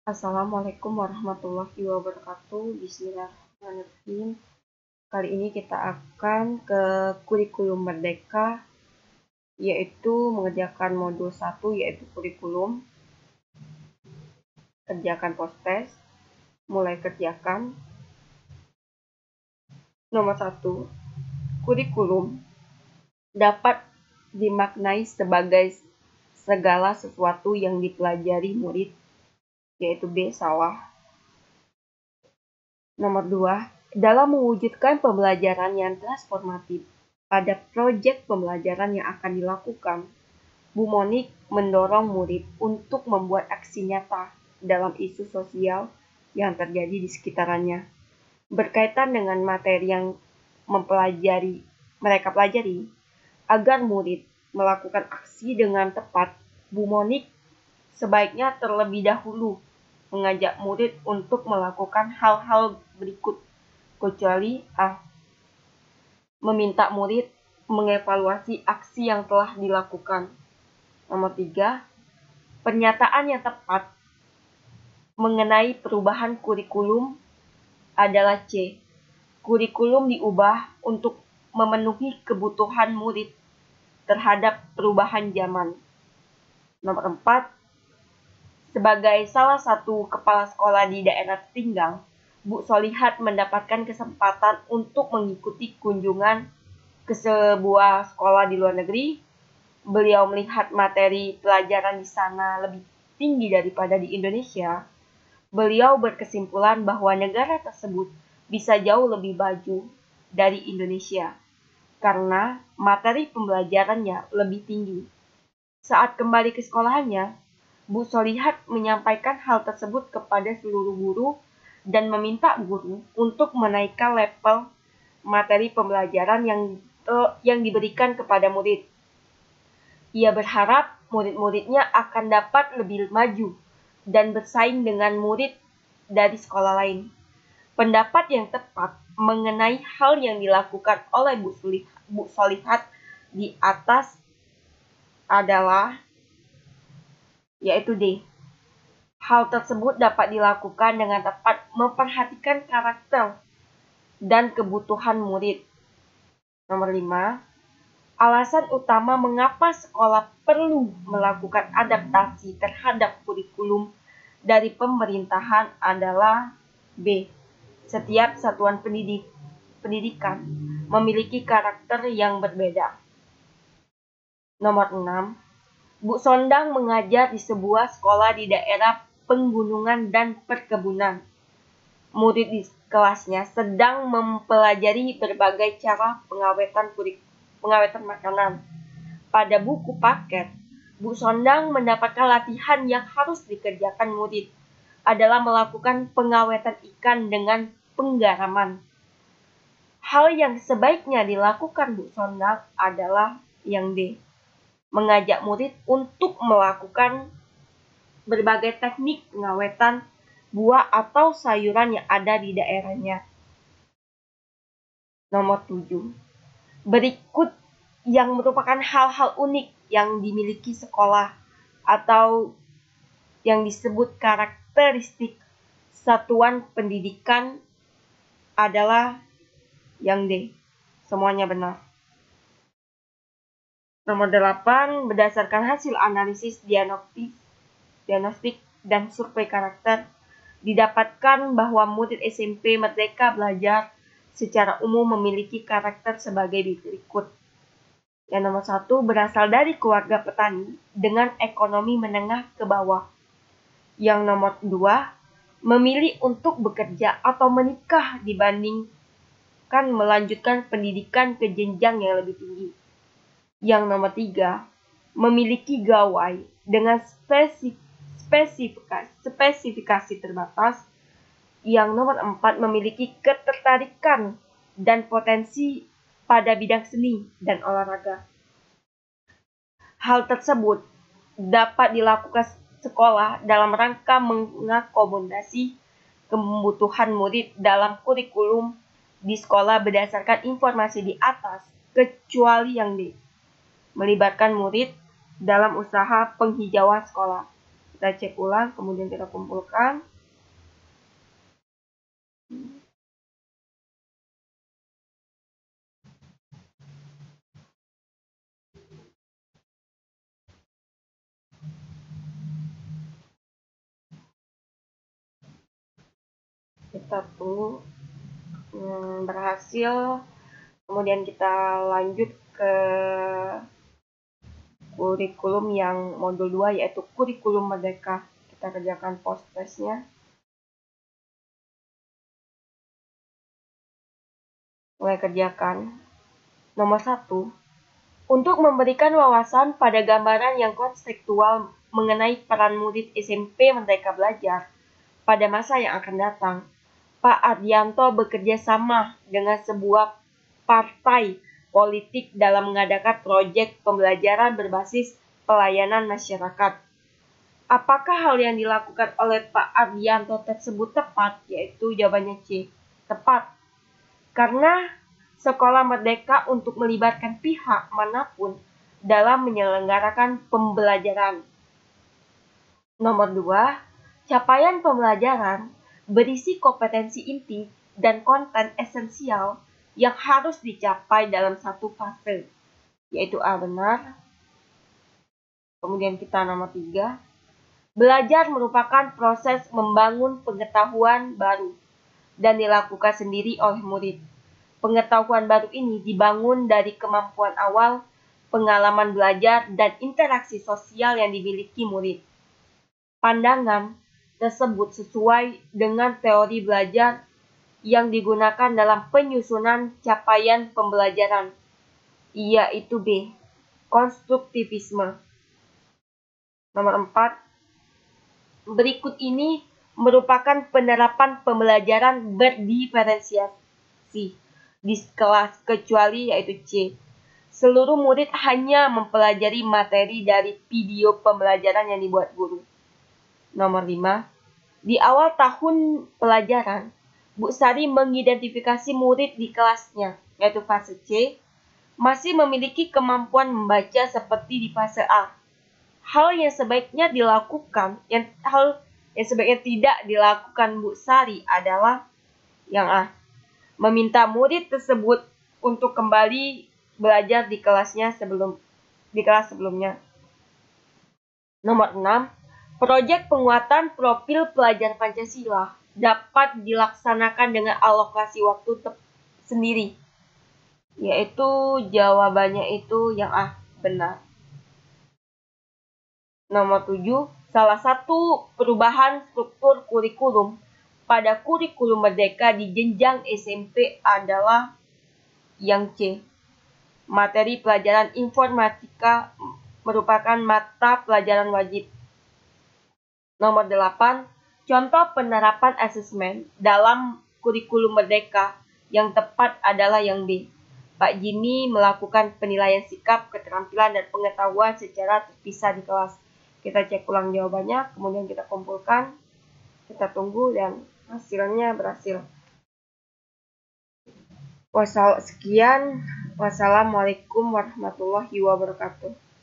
Assalamualaikum warahmatullahi wabarakatuh. Bismillahirrahmanirrahim. Kali ini kita akan ke kurikulum merdeka, yaitu mengerjakan modul 1, yaitu kurikulum. Kerjakan post-test. Mulai kerjakan. Nomor 1. Kurikulum dapat dimaknai sebagai segala sesuatu yang dipelajari murid, yaitu B. Salah. Nomor 2. Dalam mewujudkan pembelajaran yang transformatif pada proyek pembelajaran yang akan dilakukan, Bu Monik mendorong murid untuk membuat aksi nyata dalam isu sosial yang terjadi di sekitarnya. Berkaitan dengan materi yang mereka pelajari, agar murid melakukan aksi dengan tepat, Bu Monik sebaiknya terlebih dahulu mengajak murid untuk melakukan hal-hal berikut, kecuali A. Meminta murid mengevaluasi aksi yang telah dilakukan. Nomor 3. Pernyataan yang tepat mengenai perubahan kurikulum adalah C. Kurikulum diubah untuk memenuhi kebutuhan murid terhadap perubahan zaman. Nomor 4. Sebagai salah satu kepala sekolah di daerah tertinggal, Bu Solihat mendapatkan kesempatan untuk mengikuti kunjungan ke sebuah sekolah di luar negeri. Beliau melihat materi pelajaran di sana lebih tinggi daripada di Indonesia. Beliau berkesimpulan bahwa negara tersebut bisa jauh lebih maju dari Indonesia karena materi pembelajarannya lebih tinggi. Saat kembali ke sekolahannya, Bu Solihat menyampaikan hal tersebut kepada seluruh guru dan meminta guru untuk menaikkan level materi pembelajaran yang diberikan kepada murid. Ia berharap murid-muridnya akan dapat lebih maju dan bersaing dengan murid dari sekolah lain. Pendapat yang tepat mengenai hal yang dilakukan oleh Bu Solihat di atas adalah yaitu D. Hal tersebut dapat dilakukan dengan tepat memperhatikan karakter dan kebutuhan murid. Nomor 5. Alasan utama mengapa sekolah perlu melakukan adaptasi terhadap kurikulum dari pemerintahan adalah B. Setiap satuan pendidikan memiliki karakter yang berbeda. Nomor 6. Bu Sondang mengajar di sebuah sekolah di daerah pegunungan dan perkebunan. Murid di kelasnya sedang mempelajari berbagai cara pengawetan makanan. Pada buku paket, Bu Sondang mendapatkan latihan yang harus dikerjakan murid adalah melakukan pengawetan ikan dengan penggaraman. Hal yang sebaiknya dilakukan Bu Sondang adalah yang D. Mengajak murid untuk melakukan berbagai teknik pengawetan buah atau sayuran yang ada di daerahnya. Nomor 7. Berikut yang merupakan hal-hal unik yang dimiliki sekolah atau yang disebut karakteristik satuan pendidikan adalah yang D. Semuanya benar. Nomor 8. Berdasarkan hasil analisis diagnostik dan survei karakter, didapatkan bahwa murid SMP Merdeka Belajar secara umum memiliki karakter sebagai berikut. Yang nomor 1, berasal dari keluarga petani dengan ekonomi menengah ke bawah. Yang nomor 2, memilih untuk bekerja atau menikah dibandingkan melanjutkan pendidikan ke jenjang yang lebih tinggi. Yang nomor 3, memiliki gawai dengan spesifikasi terbatas. Yang nomor 4, memiliki ketertarikan dan potensi pada bidang seni dan olahraga. Hal tersebut dapat dilakukan sekolah dalam rangka mengakomodasi kebutuhan murid dalam kurikulum di sekolah berdasarkan informasi di atas, kecuali yang D. Melibatkan murid dalam usaha penghijauan sekolah. Kita cek ulang, kemudian kita kumpulkan. Kita tunggu berhasil. Kemudian kita lanjut ke kurikulum yang modul 2, yaitu kurikulum merdeka. Kita kerjakan post testnya. Mulai kerjakan. Nomor 1. Untuk memberikan wawasan pada gambaran yang konseptual mengenai peran murid SMP Merdeka Belajar pada masa yang akan datang, Pak Ardianto bekerja sama dengan sebuah partai politik dalam mengadakan proyek pembelajaran berbasis pelayanan masyarakat. Apakah hal yang dilakukan oleh Pak Ardianto tersebut tepat? Yaitu jawabannya C, tepat. Karena sekolah merdeka untuk melibatkan pihak manapun dalam menyelenggarakan pembelajaran. Nomor 2, capaian pembelajaran berisi kompetensi inti dan konten esensial yang harus dicapai dalam satu fase, yaitu A, benar. Kemudian kita nomor 3, belajar merupakan proses membangun pengetahuan baru dan dilakukan sendiri oleh murid. Pengetahuan baru ini dibangun dari kemampuan awal, pengalaman belajar, dan interaksi sosial yang dimiliki murid. Pandangan tersebut sesuai dengan teori belajar yang digunakan dalam penyusunan capaian pembelajaran, yaitu B, konstruktivisme. Nomor 4, berikut ini merupakan penerapan pembelajaran berdiferensiasi di kelas kecuali, yaitu C, seluruh murid hanya mempelajari materi dari video pembelajaran yang dibuat guru. Nomor 5, di awal tahun pelajaran, Bu Sari mengidentifikasi murid di kelasnya, yaitu fase C, masih memiliki kemampuan membaca seperti di fase A. Hal yang sebaiknya tidak dilakukan Bu Sari adalah yang A, meminta murid tersebut untuk kembali belajar di kelas sebelumnya. Nomor 6, proyek penguatan profil pelajar Pancasila dapat dilaksanakan dengan alokasi waktu sendiri, yaitu jawabannya itu yang A, benar. Nomor 7, salah satu perubahan struktur kurikulum pada kurikulum merdeka di jenjang SMP adalah yang C, materi pelajaran informatika merupakan mata pelajaran wajib. Nomor 8, contoh penerapan asesmen dalam kurikulum merdeka yang tepat adalah yang B, Pak Jimmy melakukan penilaian sikap, keterampilan, dan pengetahuan secara terpisah di kelas. Kita cek ulang jawabannya, kemudian kita kumpulkan, kita tunggu, dan hasilnya berhasil. Sekian, wassalamualaikum warahmatullahi wabarakatuh.